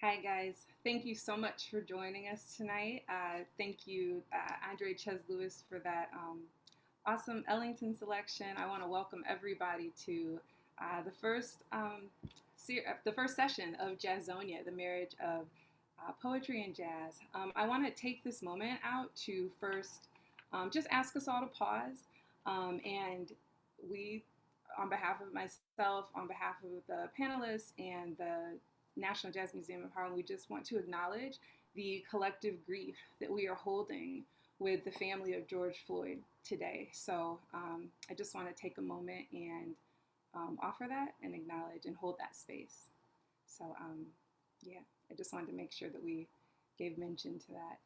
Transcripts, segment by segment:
Hi, guys. Thank you so much for joining us tonight. Thank you, Andre Chez Lewis, for that awesome Ellington selection. I want to welcome everybody to the first session of Jazzonia, the marriage of poetry and jazz. I want to take this moment out to first just ask us all to pause, and we, on behalf of myself, on behalf of the panelists and the National Jazz Museum of Harlem, we just want to acknowledge the collective grief that we are holding with the family of George Floyd today. So I just want to take a moment and offer that and acknowledge and hold that space. So yeah, I just wanted to make sure that we gave mention to that.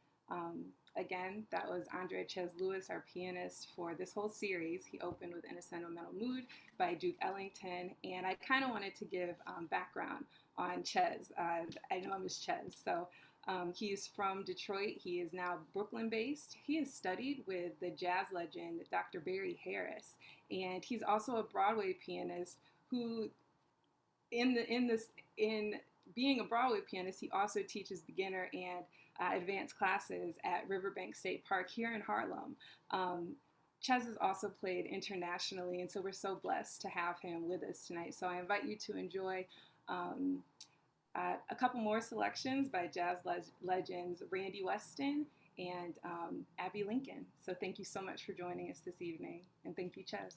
Again, that was Andre Chez Lewis, our pianist for this whole series. He opened with In a Sentimental Mood by Duke Ellington, and I kind of wanted to give background on Chez. I know him as Chez, so he's from Detroit. He is now Brooklyn-based. He has studied with the jazz legend Dr. Barry Harris, and he's also a Broadway pianist who, in being a Broadway pianist, he also teaches beginner and advanced classes at Riverbank State Park here in Harlem. Chez has also played internationally, and so we're so blessed to have him with us tonight. So I invite you to enjoy a couple more selections by jazz legends Randy Weston and Abby Lincoln. So thank you so much for joining us this evening, and thank you, Chez.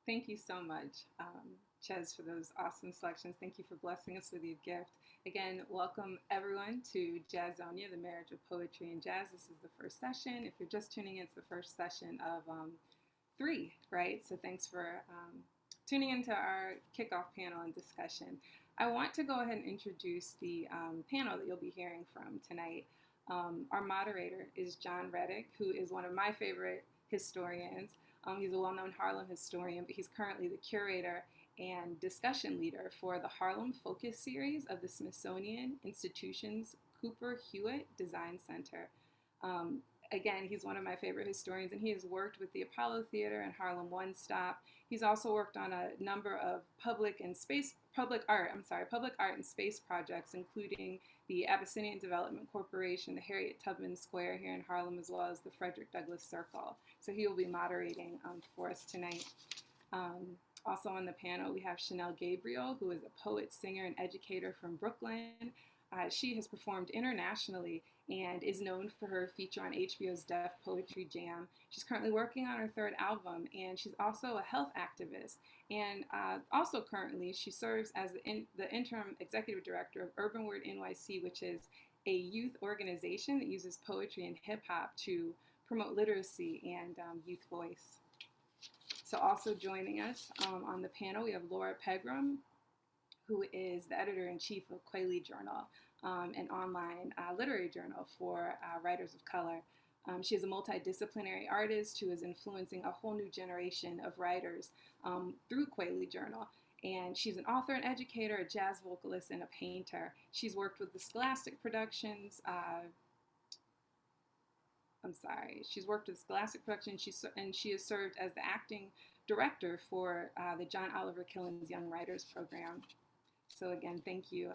Thank you so much, Ches, for those awesome selections. Thank you for blessing us with your gift. Again, welcome everyone to Jazzonia, the marriage of poetry and jazz. This is the first session. If you're just tuning in, it's the first session of 3, right? So thanks for tuning into our kickoff panel and discussion. I want to go ahead and introduce the panel that you'll be hearing from tonight. Our moderator is John Reddick, who is one of my favorite historians. He's a well-known Harlem historian, but he's currently the curator and discussion leader for the Harlem Focus series of the Smithsonian Institution's Cooper Hewitt Design Center. Again, he's one of my favorite historians, and he has worked with the Apollo Theater and Harlem One Stop. He's also worked on a number of public art and space projects, including the Abyssinian Development Corporation, the Harriet Tubman Square here in Harlem, as well as the Frederick Douglass Circle. So he will be moderating for us tonight. Also on the panel, we have Shanelle Gabriel, who is a poet, singer, and educator from Brooklyn. She has performed internationally and is known for her feature on HBO's Def Poetry Jam. She's currently working on her 3rd album, and she's also a health activist. And also currently, she serves as the interim executive director of Urban Word NYC, which is a youth organization that uses poetry and hip hop to promote literacy and youth voice. So also joining us on the panel, we have Laura Pegram, who is the editor-in-chief of Quayle Journal, an online literary journal for writers of color. She is a multidisciplinary artist who is influencing a whole new generation of writers through Quayle Journal. And she's an author and educator, a jazz vocalist, and a painter. She's worked with the Scholastic Productions. She's worked with Scholastic Productions, and she has served as the acting director for the John Oliver Killens Young Writers Program. So again, thank you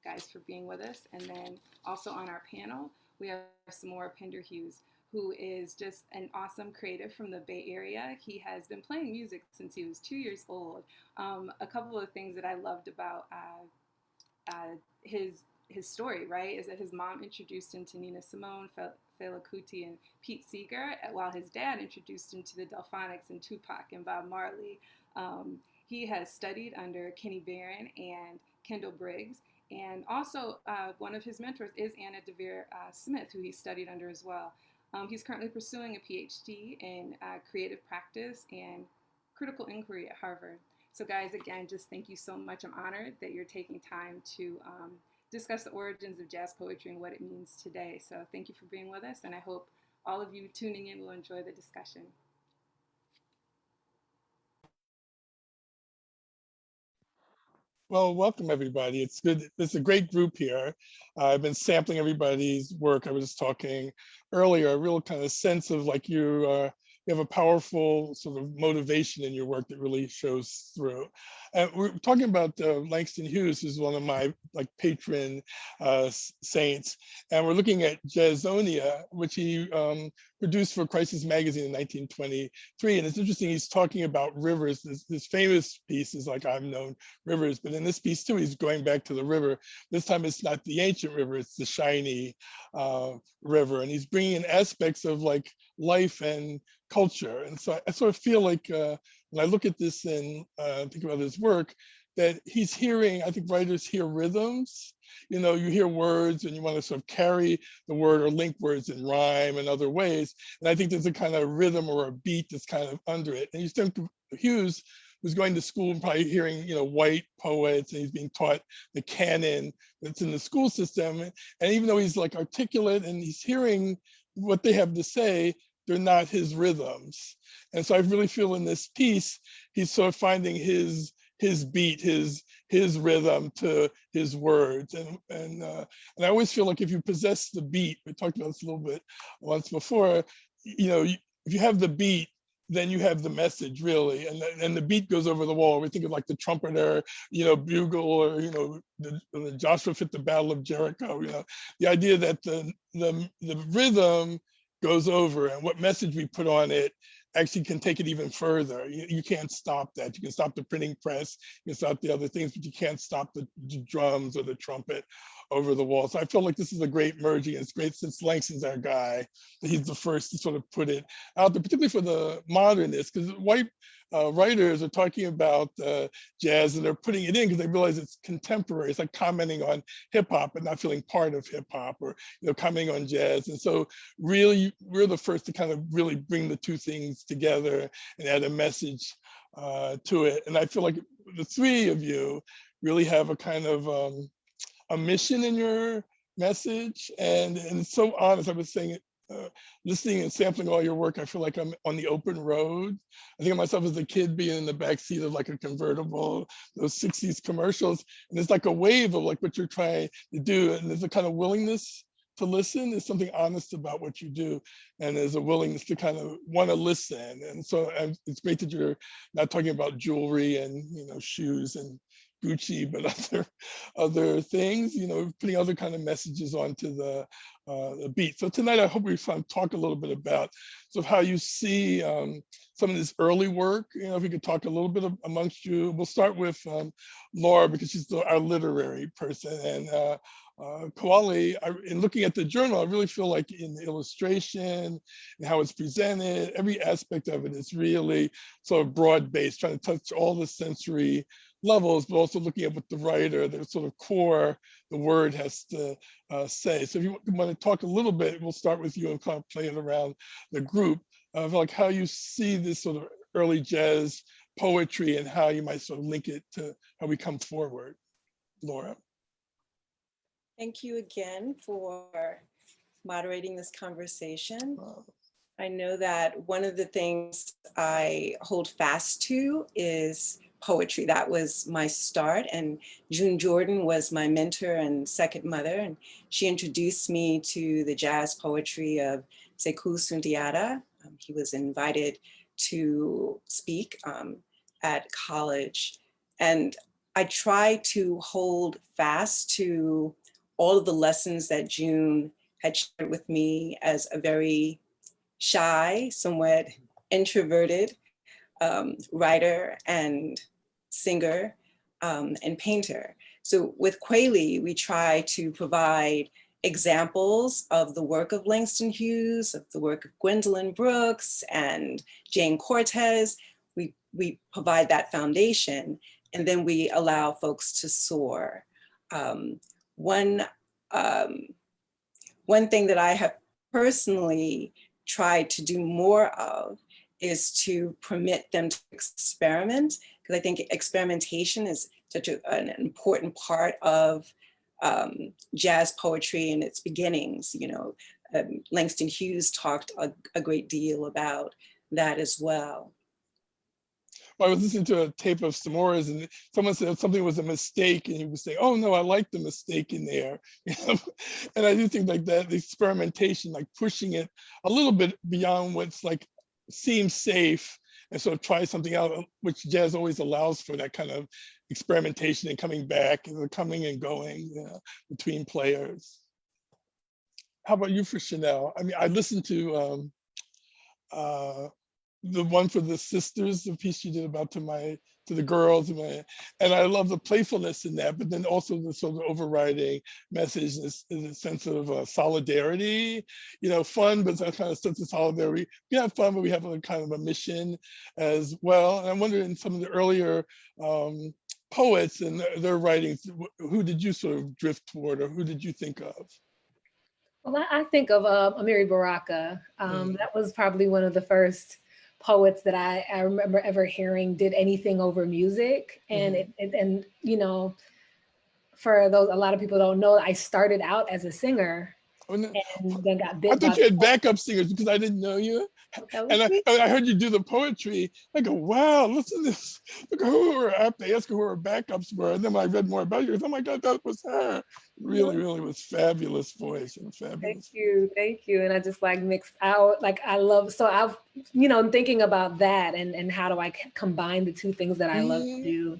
guys for being with us. And then also on our panel, we have Samora Pinderhughes, who is just an awesome creative from the Bay Area. He has been playing music since he was 2 years old. A couple of things that I loved about his story, right, is that his mom introduced him to Nina Simone, Fela Kuti, and Pete Seeger, while his dad introduced him to the Delphonics and Tupac and Bob Marley. He has studied under Kenny Barron and Kendall Briggs, and also one of his mentors is Anna DeVere Smith, who he studied under as well. He's currently pursuing a PhD in creative practice and critical inquiry at Harvard. So guys, again, just thank you so much. I'm honored that you're taking time to discuss the origins of jazz poetry and what it means today. So thank you for being with us, and I hope all of you tuning in will enjoy the discussion. Well, welcome everybody. It's good. It's a great group here. I've been sampling everybody's work. I was talking earlier, a real kind of sense of like you have a powerful sort of motivation in your work that really shows through. We're talking about Langston Hughes, who's one of my like patron saints, and we're looking at Jazzonia, which he produced for Crisis Magazine in 1923. And it's interesting, he's talking about rivers. This famous piece is like, I've known rivers, but in this piece too, he's going back to the river. This time it's not the ancient river, it's the shiny river. And he's bringing in aspects of like life and culture. And so I sort of feel like when I look at this and think about his work, that he's hearing, I think writers hear rhythms. You know, you hear words and you want to sort of carry the word or link words in rhyme and other ways. And I think there's a kind of rhythm or a beat that's kind of under it. And you think Hughes was going to school and probably hearing, you know, white poets, and he's being taught the canon that's in the school system. And even though he's like articulate and he's hearing what they have to say, they're not his rhythms. And so I really feel in this piece, he's sort of finding his beat, his rhythm to his words. And I always feel like if you possess the beat, we talked about this a little bit once before, you know, if you have the beat, then you have the message really, and the beat goes over the wall. We think of like the trumpeter, you know, bugle, or you know, the Joshua fit the Battle of Jericho. You know, the idea that the rhythm goes over, and what message we put on it actually can take it even further. You can't stop that. You can stop the printing press, you can stop the other things, but you can't stop the drums or the trumpet over the wall. So I feel like this is a great merging. It's great since Langston's our guy, that he's the first to sort of put it out there, particularly for the modernists, because white writers are talking about jazz and they're putting it in because they realize it's contemporary. It's like commenting on hip hop but not feeling part of hip hop, or commenting on jazz. And so really, we're the first to kind of really bring the two things together and add a message to it. And I feel like the three of you really have a kind of a mission in your message, and it's so honest. I was saying, listening and sampling all your work, I feel like I'm on the open road. I think of myself as a kid being in the back seat of like a convertible, those 60s commercials, and it's like a wave of like what you're trying to do, and there's a kind of willingness to listen. There's something honest about what you do, and there's a willingness to kind of want to listen. And so it's great that you're not talking about jewelry and shoes and Gucci, but other things, putting other kind of messages onto the beat. So tonight, I hope we talk a little bit about sort of how you see some of this early work. If we could talk a little bit amongst you. We'll start with Laura, because she's our literary person, and Kawali, in looking at the journal, I really feel like in the illustration and how it's presented, every aspect of it is really sort of broad-based, trying to touch all the sensory levels, but also looking at what the writer, the sort of core, the word has to say. So if you want to talk a little bit, we'll start with you and kind of play it around the group of like how you see this sort of early jazz poetry and how you might sort of link it to how we come forward. Laura. Thank you again for moderating this conversation. I know that one of the things I hold fast to is poetry. That was my start, and June Jordan was my mentor and second mother, and she introduced me to the jazz poetry of Sekou Sundiata. He was invited to speak at college, and I try to hold fast to all of the lessons that June had shared with me as a very shy, somewhat introverted writer and singer and painter. So with Kweli, we try to provide examples of the work of Langston Hughes, of the work of Gwendolyn Brooks and Jane Cortez. We provide that foundation, and then we allow folks to soar. One thing that I have personally tried to do more of is to permit them to experiment, because I think experimentation is such an important part of jazz poetry in its beginnings. Langston Hughes talked a great deal about that as well. Well, I was listening to a tape of Samora's, and someone said something was a mistake, and he would say, "Oh no, I like the mistake in there." And I do think like that, the experimentation, like pushing it a little bit beyond what's like seems safe, and sort of try something out, which jazz always allows for that kind of experimentation and coming back and coming and going between players. How about you for Shanelle? I mean, I listened to the one for the sisters, the piece you did about to the girls, and I love the playfulness in that, but then also the sort of overriding message is a sense of solidarity, fun, but that kind of sense of solidarity. We have fun, but we have a kind of a mission as well. And I wonder, in some of the earlier poets and their writings, who did you sort of drift toward, or who did you think of? Well, I think of Amiri Baraka. That was probably one of the first poets that I remember ever hearing did anything over music. And and for those, a lot of people don't know, I started out as a singer and then got bit. I thought you had backup singers because I didn't know you. And I heard you do the poetry. I go, wow, listen to this. Look at who her, I have to ask her who her backups were. And then when I read more about you, oh my God, that was her. Really, really was fabulous voice and fabulous. Thank you. And I just like mixed out, like I love, so I've, thinking about that and how do I combine the two things that I love to do,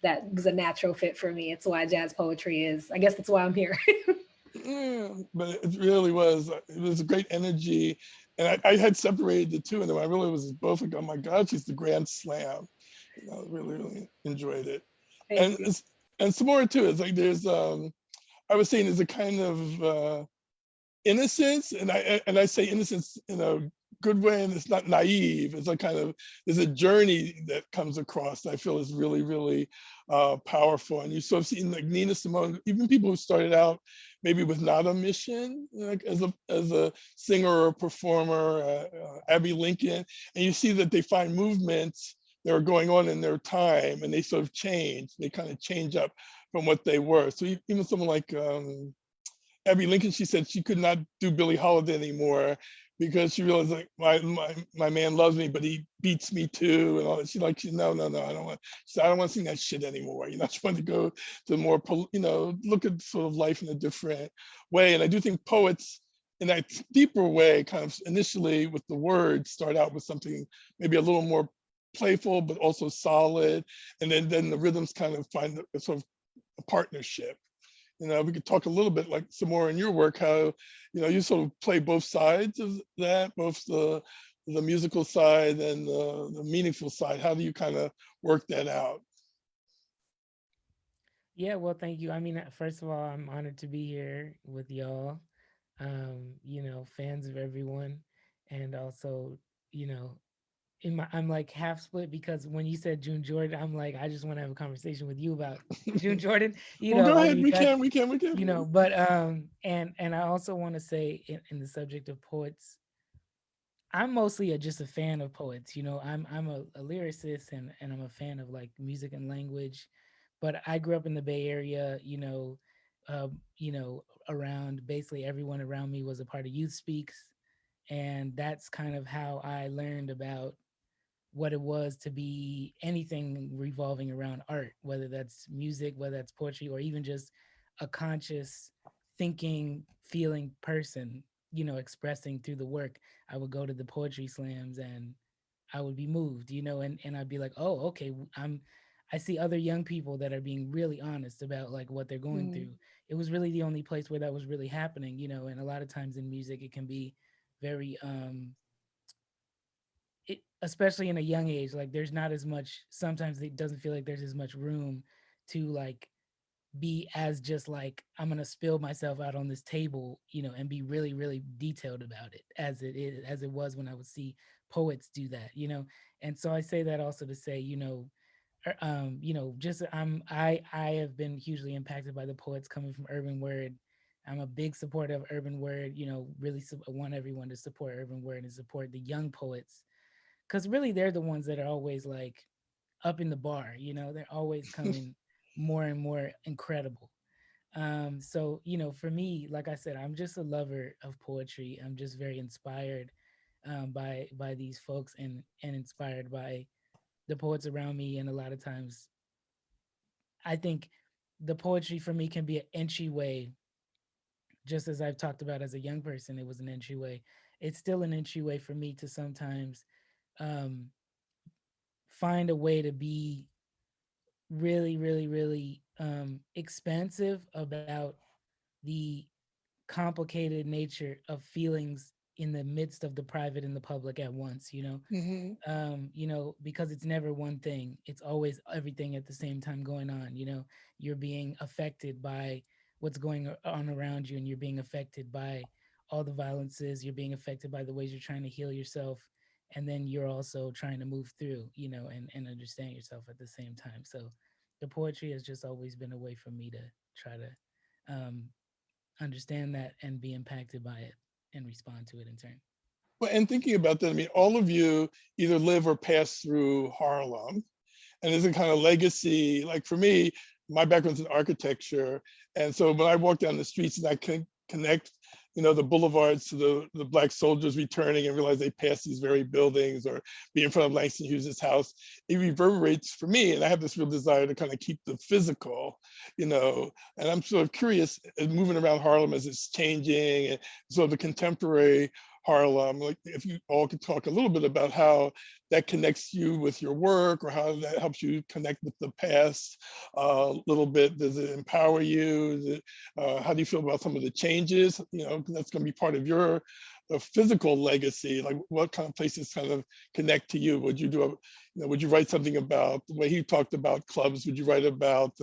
that was a natural fit for me. It's why jazz poetry is, I guess that's why I'm here. Yeah, but it really was. It was a great energy And I had separated the two, and then I really was both like, oh my God, she's the grand slam. You know, really, really enjoyed it. Thank And you. and Samora too. It's like there's I was saying there's a kind of innocence, and I say innocence in a good way, and it's not naive. It's like kind of there's a journey that comes across that I feel is really, really powerful. And you sort of see like Nina Simone, even people who started out maybe with not a mission, like as a singer or a performer, Abby Lincoln, and you see that they find movements that are going on in their time, and they sort of change. They kind of change up from what they were. So even someone like Abby Lincoln, she said she could not do Billie Holiday anymore because she realized like my man loves me, but he beats me too, and all that. No, I don't want. She said I don't want to sing that shit anymore. You know, she wanted to go to more, you know, look at sort of life in a different way. And I do think poets, in that deeper way, kind of initially with the words, start out with something maybe a little more playful, but also solid, and then the rhythms kind of find a sort of a partnership. You know, we could talk a little bit like some more in your work, how, you know, you sort of play both sides of that, both the musical side and the meaningful side. How do you kind of work that out? Yeah, well, thank you. I mean, first of all, I'm honored to be here with y'all. You know, fans of everyone, and also, you know, I'm like half split because when you said June Jordan, I'm like, I just want to have a conversation with you about June Jordan. You Well, know, go I ahead. mean, that's We can. you know, but and I also want to say in the subject of poets, I'm mostly just a fan of poets. You know, I'm a lyricist and I'm a fan of like music and language. But I grew up in the Bay Area. You know, around basically everyone around me was a part of Youth Speaks, and that's kind of how I learned about what it was to be anything revolving around art, whether that's music, whether that's poetry, or even just a conscious thinking, feeling person, you know, expressing through the work. I would go to the poetry slams and I would be moved, you know, and I'd be like, oh, okay, I see other young people that are being really honest about like what they're going Mm. through. It was really the only place where that was really happening, you know, and a lot of times in music it can be very especially in a young age, like there's not as much, sometimes it doesn't feel like there's as much room to like be as just like I'm gonna spill myself out on this table, you know, and be really really detailed about it as it was when I would see poets do that, you know. And so I say that also to say, you know, just I have been hugely impacted by the poets coming from urban word. I'm a big supporter of urban word, you know, really want everyone to support urban word and support the young poets, because really they're the ones that are always like up in the bar, you know, they're always coming more and more incredible. So you know, for me, like I said, I'm just a lover of poetry. I'm just very inspired by these folks and inspired by the poets around me. And a lot of times I think the poetry for me can be an entryway, just as I've talked about as a young person, it was an entryway. It's still an entryway for me to sometimes um find a way to be really, really, really expansive about the complicated nature of feelings in the midst of the private and the public at once, Mm-hmm. you know, because it's never one thing. It's always everything at the same time going on. You know, you're being affected by what's going on around you, and you're being affected by all the violences. You're being affected by the ways you're trying to heal yourself. And then you're also trying to move through, you know, and understand yourself at the same time. So the poetry has just always been a way for me to try to understand that and be impacted by it and respond to it in turn. Well, and thinking about that, I mean, all of you either live or pass through Harlem, and there's a kind of legacy. Like for me, my background's in architecture, and so when I walk down the streets and I can connect, you know, the boulevards to the Black soldiers returning and realize they passed these very buildings, or be in front of Langston Hughes's house, it reverberates for me. And I have this real desire to kind of keep the physical, you know, and I'm sort of curious moving around Harlem as it's changing, and sort of the contemporary Harlem. Like if you all could talk a little bit about how that connects you with your work, or how that helps you connect with the past a little bit. Does it empower you? How do you feel about some of the changes? You know, 'cause that's going to be part of your physical legacy. Like what kind of places kind of connect to you? Would you do a, you know, would you write something about the way he talked about clubs? Would you write about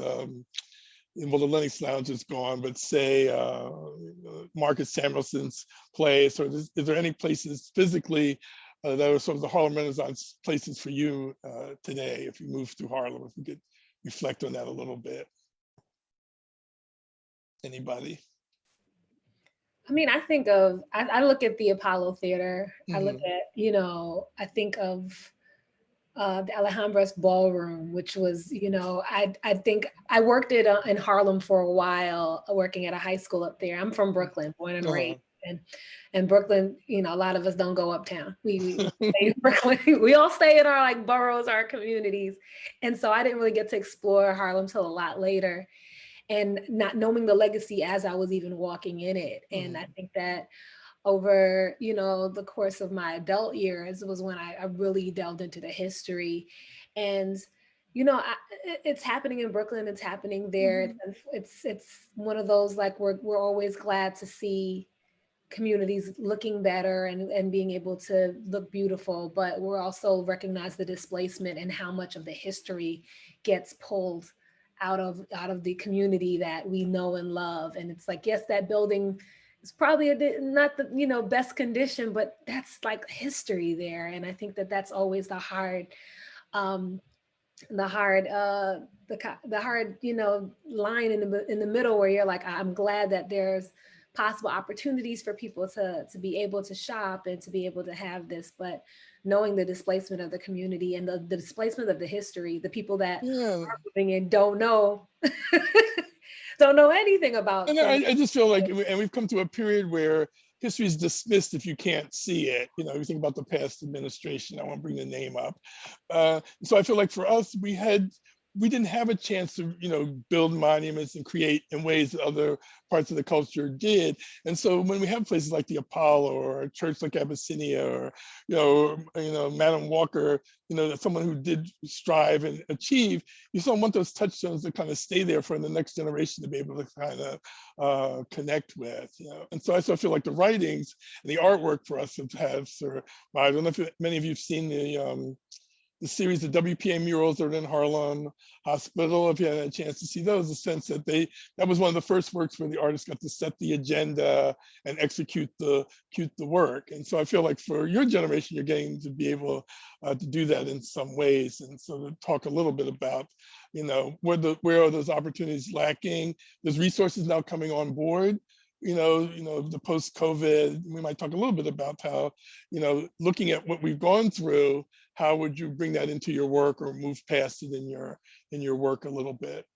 well, the Lennox Lounge is gone, but say Marcus Samuelson's place, or is there any places physically that are sort of the Harlem Renaissance places for you today, if you move through Harlem, if you could reflect on that a little bit? Anybody? I mean, I think of, I look at the Apollo Theater. I look Mhm. at, you know, I think of the Alhambras Ballroom, which was, you know, I think I worked in Harlem for a while, working at a high school up there. I'm from Brooklyn, born and raised. And Brooklyn, you know, a lot of us don't go uptown. We stay in Brooklyn. We all stay in our like boroughs, our communities. And so I didn't really get to explore Harlem till a lot later, and not knowing the legacy as I was even walking in it. And I think that over, you know, the course of my adult years was when I really delved into the history. And, you know, it's happening in Brooklyn, it's happening there. It's one of those, like, we're always glad to see communities looking better and being able to look beautiful, but we're also recognize the displacement and how much of the history gets pulled out of the community that we know and love. And it's like, yes, that building is probably not the, you know, best condition, but that's like history there. And I think that that's always the hard, you know, line in the middle, where you're like, I'm glad that there's possible opportunities for people to be able to shop and to be able to have this, but knowing the displacement of the community and the displacement of the history, the people that Yeah. are living in don't know don't know anything about. And I just feel like, and we've come to a period where history is dismissed if you can't see it. You know, you think about the past administration, I won't bring the name up. So I feel like for us, we didn't have a chance to, you know, build monuments and create in ways that other parts of the culture did. And so when we have places like the Apollo, or a church like Abyssinia, or, you know, Madam Walker, you know, someone who did strive and achieve, you still want those touchstones to kind of stay there for the next generation to be able to kind of connect with, you know. And so I still feel like the writings and the artwork for us have survived. I don't know if many of you have seen the series of WPA murals that are in Harlem Hospital. If you had a chance to see those, the sense that that was one of the first works where the artist got to set the agenda and execute the work. And so I feel like for your generation, you're getting to be able to do that in some ways. And so to talk a little bit about, you know, where are those opportunities lacking? There's resources now coming on board. You know, the post-COVID, we might talk a little bit about how, you know, looking at what we've gone through, how would you bring that into your work or move past it in your work a little bit?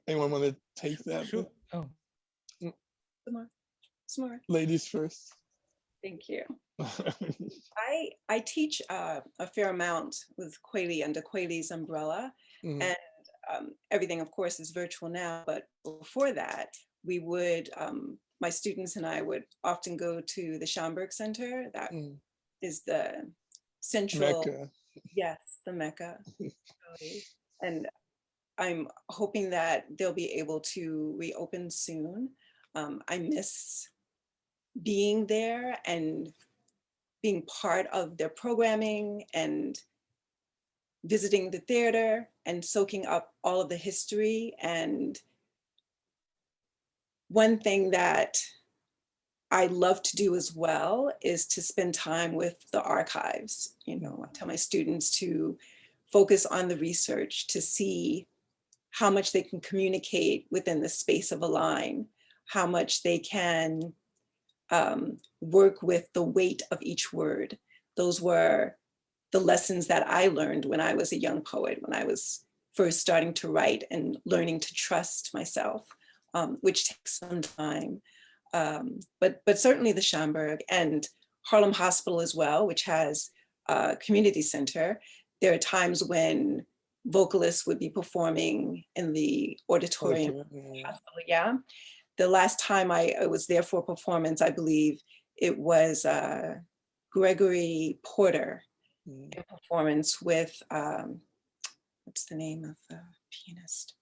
Anyone want to take that? Sure. Oh, Samora. Ladies first. Thank you. I teach a fair amount with Kweli under Kweli's umbrella, and everything, of course, is virtual now. But before that, we would, my students and I would often go to the Schomburg Center. That is the central, Mecca. yes, the Mecca. And I'm hoping that they'll be able to reopen soon. I miss being there and being part of their programming and visiting the theater and soaking up all of the history. And one thing that I love to do as well is to spend time with the archives. You know, I tell my students to focus on the research to see how much they can communicate within the space of a line, how much they can work with the weight of each word. Those were the lessons that I learned when I was a young poet, when I was first starting to write and learning to trust myself, which takes some time. But certainly the Schomburg and Harlem Hospital as well, which has a community center. There are times when vocalists would be performing in the auditorium hospital, the last time I was there for a performance, I believe it was Gregory Porter in performance with, what's the name of the pianist?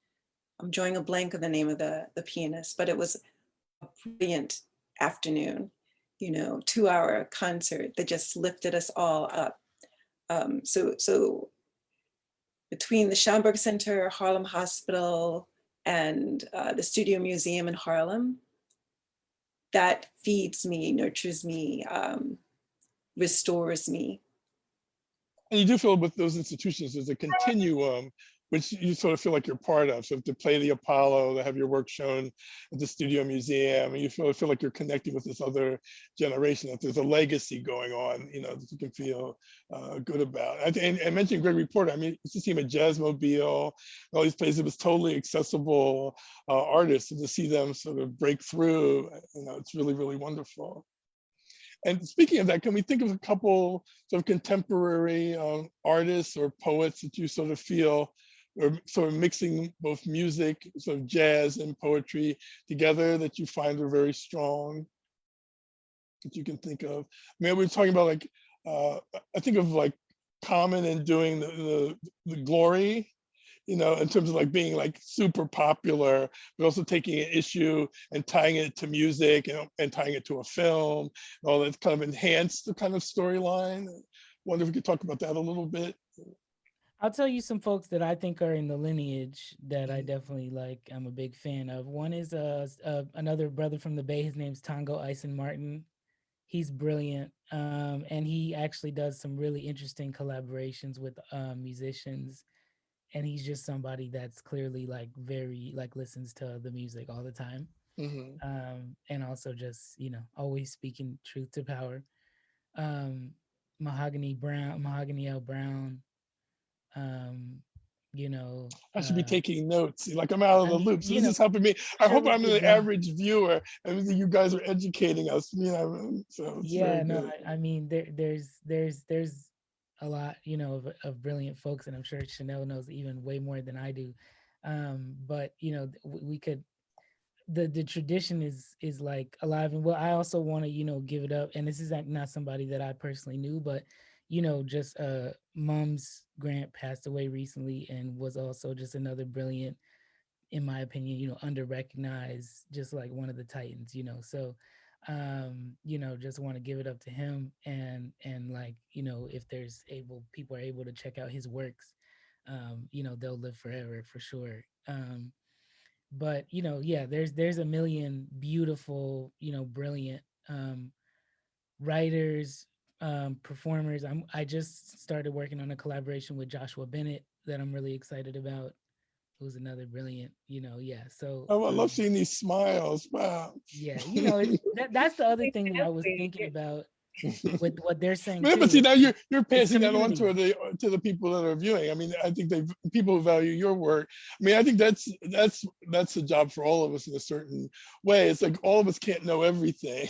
I'm drawing a blank of the name of the pianist, but it was a brilliant afternoon, 2-hour concert that just lifted us all up. So between the Schomburg Center, Harlem Hospital, and the Studio Museum in Harlem, that feeds me, nurtures me, restores me. And you do feel with those institutions, there's a continuum, which you sort of feel like you're part of. So to play the Apollo, to have your work shown at the Studio Museum, and you feel like you're connecting with this other generation, that there's a legacy going on, that you can feel good about. And I mentioned Gregory Porter. I mean, it's to see him at Jazzmobile, all these places. It was totally accessible artists, and to see them sort of break through, it's really, really wonderful. And speaking of that, can we think of a couple sort of contemporary artists or poets that you sort of feel are sort of mixing both music, sort of jazz and poetry together, that you find are very strong, that you can think of? I mean, we were talking about like, I think of like Common and doing the Glory, in terms of like being like super popular, but also taking an issue and tying it to music and tying it to a film, and all that kind of enhanced the kind of storyline. Wonder if we could talk about that a little bit. I'll tell you some folks that I think are in the lineage that I definitely like. I'm a big fan of. One is another brother from the Bay. His name's Tongo Ison Martin. He's brilliant, and he actually does some really interesting collaborations with musicians. And he's just somebody that's clearly like very like listens to the music all the time, and also just always speaking truth to power. Mahogany L. Brown. I should be taking notes. Like I'm out of the loop. So this is helping me. I hope I'm the average viewer, and you guys are educating us. So yeah, no, I mean there's a lot, of brilliant folks, and I'm sure Shanelle knows even way more than I do. But we could, the tradition is like alive, and I also want to give it up. And this is not somebody that I personally knew, but just Mom's Grant passed away recently, and was also just another brilliant, in my opinion, under-recognized, just like one of the titans. So just want to give it up to him, and like if there's people are able to check out his works, they'll live forever for sure. But there's a million beautiful, brilliant writers, performers. I just started working on a collaboration with Joshua Bennett that I'm really excited about, who's another brilliant, so I love seeing these smiles. Wow. That's the other thing that I was thinking about with what they're saying too. But see, now you're passing that on to the people that are viewing. I mean, I think people who value your work. I mean, I think that's a job for all of us in a certain way. It's like all of us can't know everything,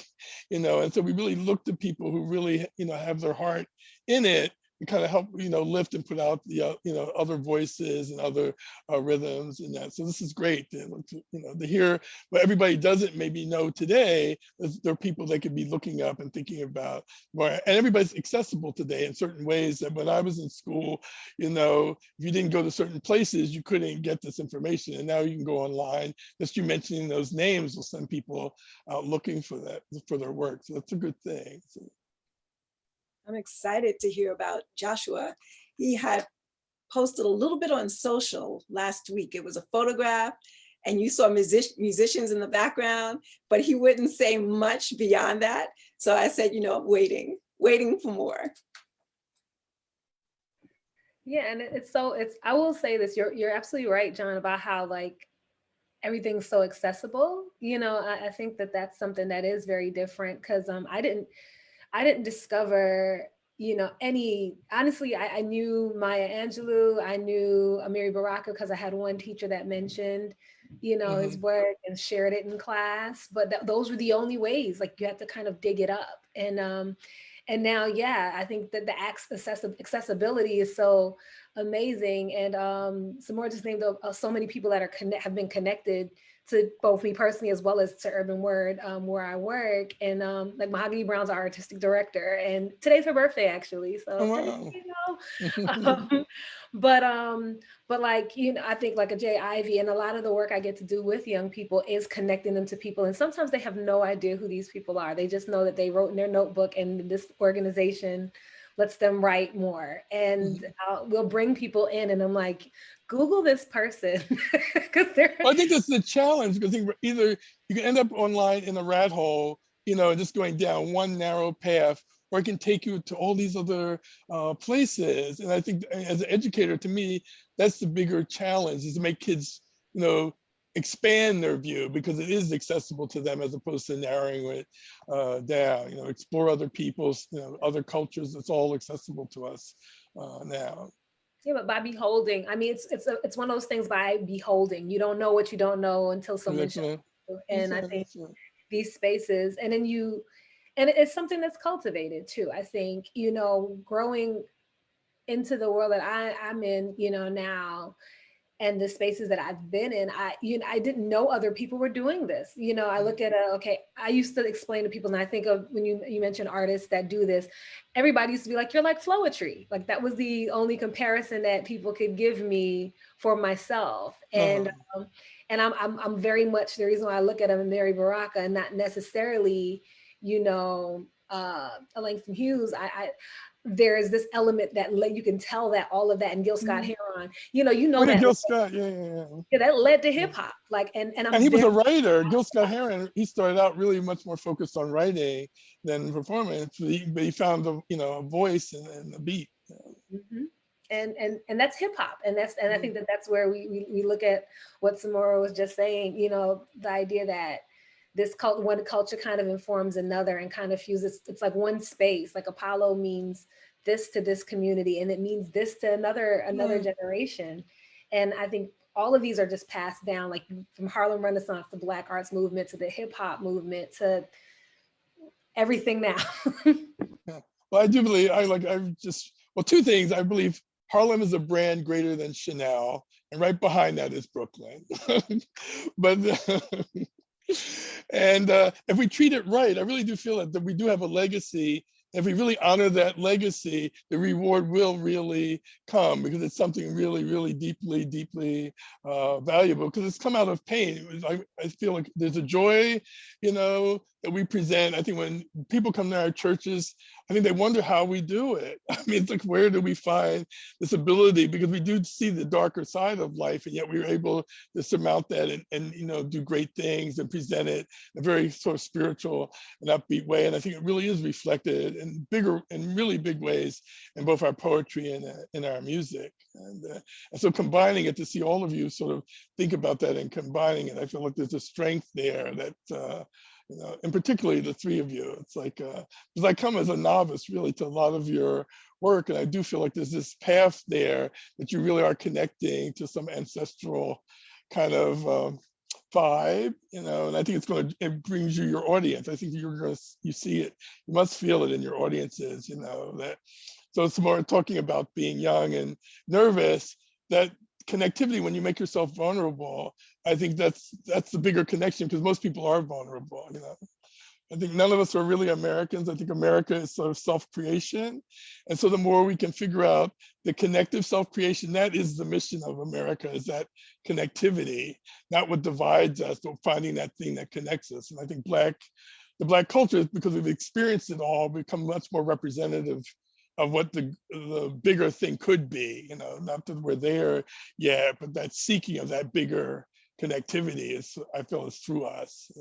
and so we really look to people who really have their heart in it, and kind of help lift and put out the other voices and other rhythms and that. So this is great to hear what everybody doesn't maybe know today. There are people they could be looking up and thinking about more, and everybody's accessible today in certain ways that when I was in school, if you didn't go to certain places, you couldn't get this information, and now you can go online. Just you mentioning those names will send people out looking for their work. So that's a good thing. So, I'm excited to hear about Joshua. He had posted a little bit on social last week. It was a photograph, and you saw musicians in the background, but he wouldn't say much beyond that. So I said, I'm waiting for more. Yeah, and I will say this, you're absolutely right, John, about how like everything's so accessible. I think that's something that is very different, because I didn't discover, honestly, I knew Maya Angelou, I knew Amiri Baraka because I had one teacher that mentioned, his work and shared it in class, but those were the only ways, like you had to kind of dig it up. And now, I think that the accessibility is so amazing. And Samora just named so many people that have been connected to both me personally as well as to Urban Word, where I work. And like Mahogany Brown's our artistic director, and today's her birthday actually. So Oh, you know, wow. but like, you know, I think like a Jay Ivy and a lot of the work I get to do with young people is connecting them to people. And sometimes they have no idea who these people are. They just know that they wrote in their notebook and this organization lets them write more. And we'll bring people in and I'm like, Google this person. Because they're Well, I think that's the challenge, because either you can end up online in a rat hole, you know, just going down one narrow path, or it can take you to all these other places. And I think as an educator, to me, that's the bigger challenge, is to make kids, you know, expand their view, because it is accessible to them as opposed to narrowing it down. You know, explore other people's, you know, other cultures. It's all accessible to us now. yeah, but by beholding, I mean, it's one of those things by beholding. You don't know what you don't know until someone shows Exactly. you. And I think Exactly. these spaces, and then and it's something that's cultivated too. I think, you know, growing into the world that I'm in, you know, now, and the spaces that I've been in, I didn't know other people were doing this. You know, I look at okay, I used to explain to people, and I think of when you mentioned artists that do this, everybody used to be like, you're like Flowetry. Like that was the only comparison that people could give me for myself. And I'm very much the reason why I look at Amiri Baraka and not necessarily, you know, Langston Hughes. There is this element that you can tell that all of that, and Gil Scott Heron, you know Oh, yeah, that Gil Scott, yeah, yeah, that led to yeah. hip hop. Like, and And I'm he was very a writer. Gil Scott Heron, he started out really much more focused on writing than performance, but he found a voice and a beat. mhm. And that's hip hop, and I think that's where we look at what Samora was just saying. You know, the idea that one culture kind of informs another and kind of fuses. It's like one space. Like Apollo means this to this community, and it means this to another generation. And I think all of these are just passed down, like from Harlem Renaissance to Black Arts Movement to the hip hop movement to everything now. Yeah. Well, I do believe two things. I believe Harlem is a brand greater than Chanel, and right behind that is Brooklyn. But and if we treat it right, I really do feel that we do have a legacy. If we really honor that legacy, the reward will really come, because it's something really, really deeply, deeply valuable, because it's come out of pain. I feel like there's a joy, that we present. I think when people come to our churches, I think they wonder how we do it. I mean, it's like, where do we find this ability? Because we do see the darker side of life, and yet we were able to surmount that and do great things and present it in a very sort of spiritual and upbeat way. And I think it really is reflected in really big ways in both our poetry and in our music. And so combining it, to see all of you sort of think about that and combining it, I feel like there's a strength there that, and particularly the three of you. It's like, because I come as a novice really to a lot of your work, and I do feel like there's this path there that you really are connecting to some ancestral kind of vibe, and I think it brings you your audience. I think you see it, you must feel it in your audiences, that. So it's more talking about being young and nervous, that connectivity, when you make yourself vulnerable, I think that's the bigger connection, because most people are vulnerable. I think none of us are really Americans. I think America is sort of self-creation. And so the more we can figure out the connective self-creation, that is the mission of America, is that connectivity, not what divides us, but finding that thing that connects us. And I think the Black culture, because we've experienced it all, become much more representative of what the bigger thing could be, not that we're there yet, but that seeking of that bigger connectivity I feel is through us.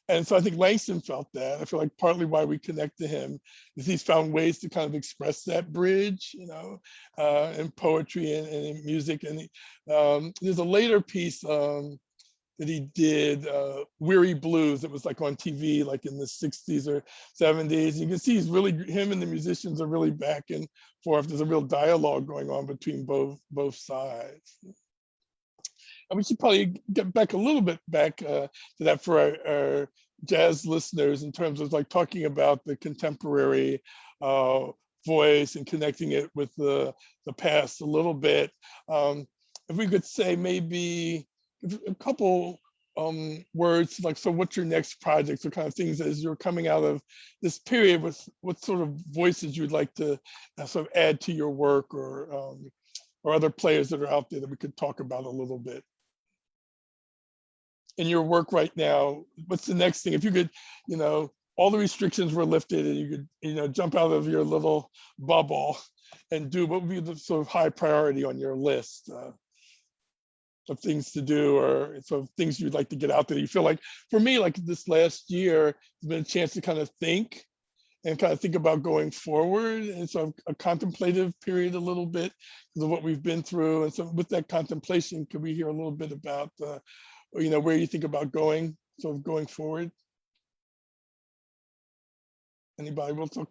And so I think Langston felt that. I feel like partly why we connect to him is he's found ways to kind of express that bridge, in poetry and in music. And there's a later piece that he did, Weary Blues, that was like on TV, like in the 60s or 70s. You can see him and the musicians are really back and forth. There's a real dialogue going on between both sides. And we should probably get back a little bit to that for our jazz listeners, in terms of like talking about the contemporary voice and connecting it with the past a little bit. If we could say maybe a couple words, like, so what's your next project, or kind of things as you're coming out of this period, with what sort of voices you'd like to sort of add to your work, or other players that are out there that we could talk about a little bit. In your work right now, what's the next thing? If you could, all the restrictions were lifted and you could, jump out of your little bubble and do, what would be the sort of high priority on your list of things to do, or sort of things you'd like to get out there? You feel like, for me, like this last year, has been a chance to kind of think about going forward, and so a contemplative period a little bit because of what we've been through. And so with that contemplation, could we hear a little bit about where you think about going, sort of going forward? Anybody will talk?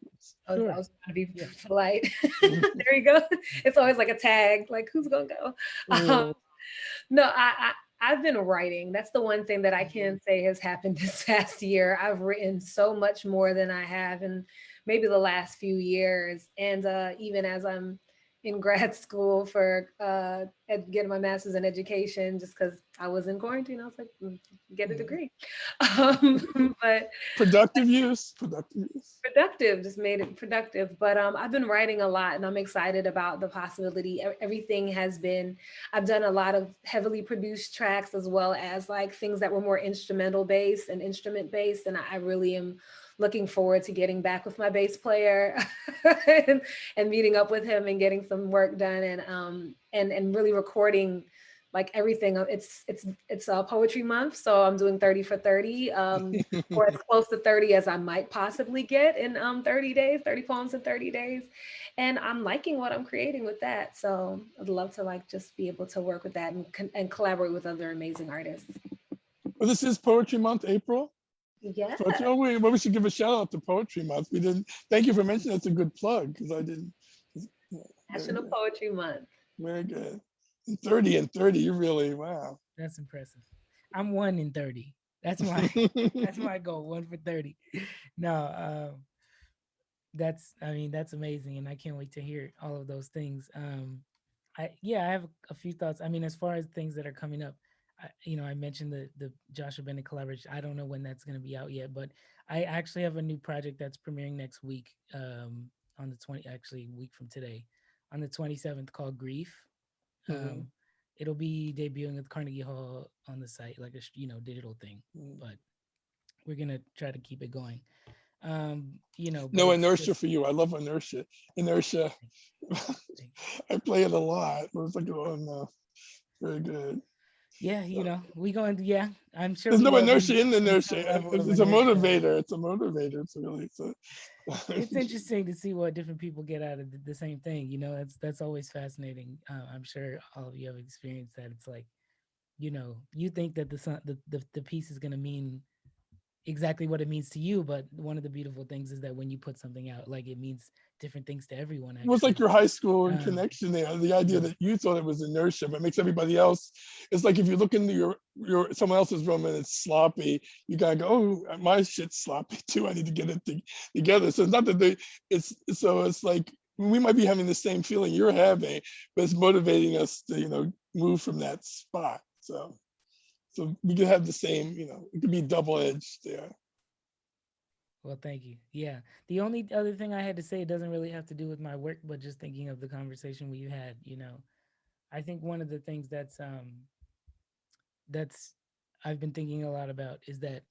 I Sure. was trying to be Yeah. polite. There you go. It's always like a tag, like who's gonna go? No, I've been writing. That's the one thing that I can say has happened this past year. I've written so much more than I have in maybe the last few years. And even as I'm in grad school for getting my master's in education, just because I was in quarantine, I was like, get a degree. But Productive use. productive, just made it productive. But I've been writing a lot, and I'm excited about the possibility. Everything has been, I've done a lot of heavily produced tracks, as well as like things that were more instrumental based and instrument based. And I really am looking forward to getting back with my bass player and meeting up with him and getting some work done, and really recording like everything. It's a poetry month, so I'm doing 30 for 30, or as close to 30 as I might possibly get in 30 days, 30 poems in 30 days. And I'm liking what I'm creating with that. So I'd love to like just be able to work with that and collaborate with other amazing artists. Well, this is Poetry Month, April. Yeah. Well, we should give a shout out to Poetry Month. We didn't. Thank you for mentioning. That's a good plug, because I didn't. National Poetry Month. Very good. 30 and 30, you really, wow. That's impressive. I'm 1 in 30. That's my goal, 1 for 30. No, that's amazing, and I can't wait to hear all of those things. I have a few thoughts. I mean, as far as things that are coming up, I mentioned the Joshua Bennett collaboration. I don't know when that's going to be out yet, but I actually have a new project that's premiering next week, on the 20, actually a week from today, on the 27th, called Grief. It'll be debuting at Carnegie Hall on the site, like a digital thing, but we're gonna try to keep it going. No inertia for you. I love inertia. I play it a lot. It's like, oh no, very good. Yeah, we going. Yeah, I'm sure there's no we inertia in the inertia. It's a inertia. motivator. It's a motivator. It's really. It's interesting to see what different people get out of the same thing. That's always fascinating. I'm sure all of you have experienced that. It's like, you think that the piece is going to mean exactly what it means to you, but one of the beautiful things is that when you put something out, like, it means different things to everyone. Actually. It was like your high school connection there. The idea that you thought it was inertia, but makes everybody else. It's like if you look into your someone else's room and it's sloppy, you gotta go, oh, my shit's sloppy too. I need to get it together. So it's not that it's like we might be having the same feeling you're having, but it's motivating us to move from that spot. So we could have the same, it could be double-edged there. Well, thank you. Yeah. The only other thing I had to say, it doesn't really have to do with my work, but just thinking of the conversation we had, I think one of the things that's I've been thinking a lot about is that,